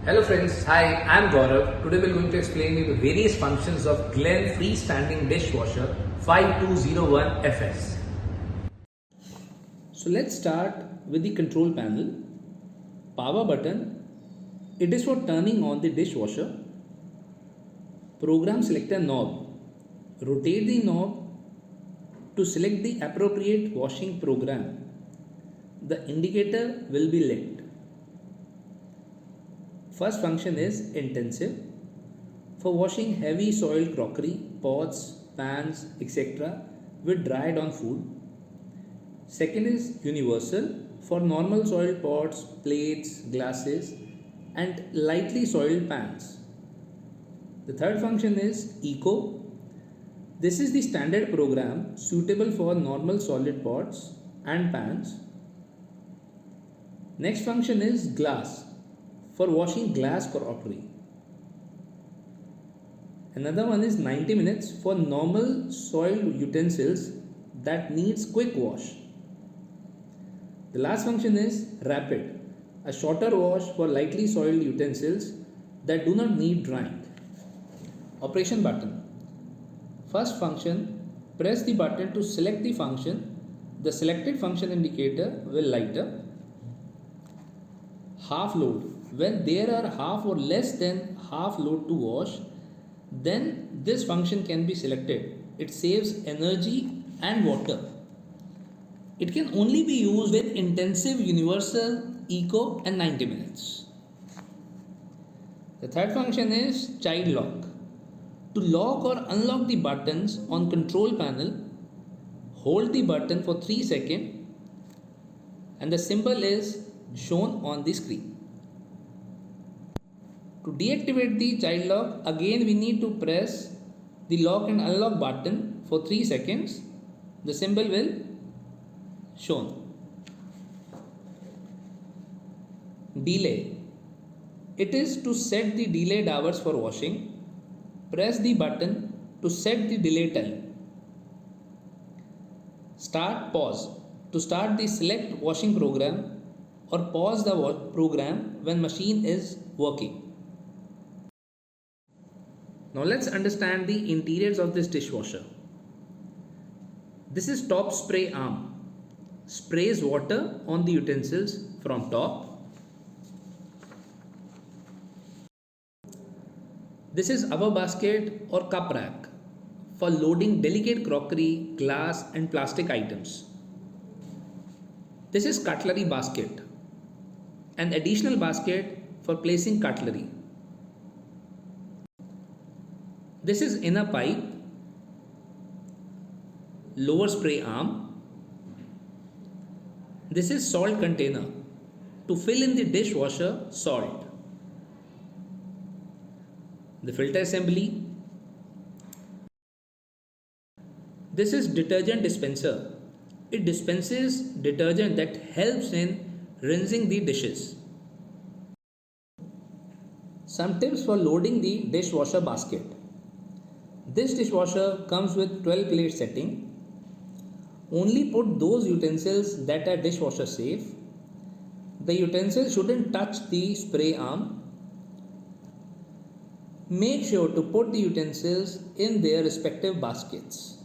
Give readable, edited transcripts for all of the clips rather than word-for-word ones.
Hello friends, hi, I'm Gaurav. Today we're going to explain you the various functions of Glen Free Standing Dishwasher 5201 FS. So let's start with the control panel. Power button. It is for turning on the dishwasher. Program selector knob. Rotate the knob to select the appropriate washing program. The indicator will be lit. First function is intensive, for washing heavy soiled crockery, pots, pans, etc. with dried on food. Second is universal, for normal soiled pots, plates, glasses and lightly soiled pans. The third function is eco. This is the standard program suitable for normal solid pots and pans. Next function is glass, for washing glass crockery. Another one is 90 minutes for normal soiled utensils that needs quick wash. The last function is rapid, a shorter wash for lightly soiled utensils that do not need drying. Operation button. First function, press the button to select the function. The selected function indicator will light up. Half load. When there are half or less than half load to wash, then this function can be selected. It saves energy and water. It can only be used with intensive, universal, eco and 90 minutes. The third function is child lock. To lock or unlock the buttons on control panel, hold the button for 3 seconds and the symbol is shown on the screen. To deactivate the child lock, again we need to press the lock and unlock button for 3 seconds. The symbol will shown. Delay. It is to set the delayed hours for washing. Press the button to set the delay time. Start pause. To start the select washing program or pause the program when machine is working. Now let's understand the interiors of this dishwasher. This is top spray arm. Sprays water on the utensils from top. This is upper basket or cup rack for loading delicate crockery, glass and plastic items. This is cutlery basket, an additional basket for placing cutlery. This is inner pipe, lower spray arm. This is salt container to fill in the dishwasher salt. The filter assembly. This is detergent dispenser. It dispenses detergent that helps in rinsing the dishes. Some tips for loading the dishwasher basket. This dishwasher comes with 12 plate setting. Only put those utensils that are dishwasher safe. The utensils shouldn't touch the spray arm. Make sure to put the utensils in their respective baskets.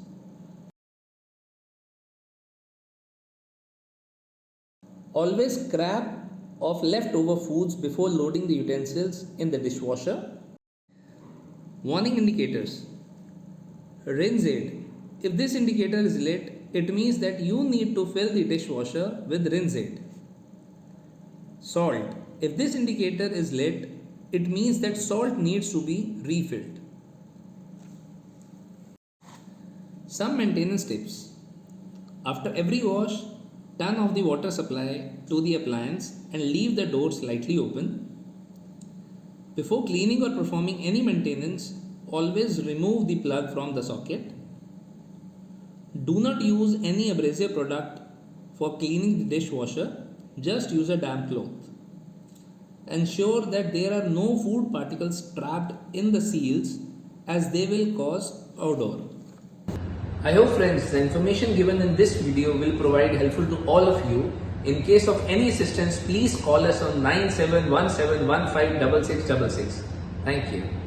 Always scrap off leftover foods before loading the utensils in the dishwasher. Warning indicators. Rinse aid. If this indicator is lit, it means that you need to fill the dishwasher with rinse aid. Salt. If this indicator is lit, it means that salt needs to be refilled. Some maintenance tips. After every wash, turn off the water supply to the appliance and leave the door slightly open. Before cleaning or performing any maintenance, always remove the plug from the socket. Do not use any abrasive product for cleaning the dishwasher. Just use a damp cloth. Ensure that there are no food particles trapped in the seals as they will cause odor. I hope friends, the information given in this video will provide helpful to all of you. In case of any assistance, please call us on 9717156666. Thank you.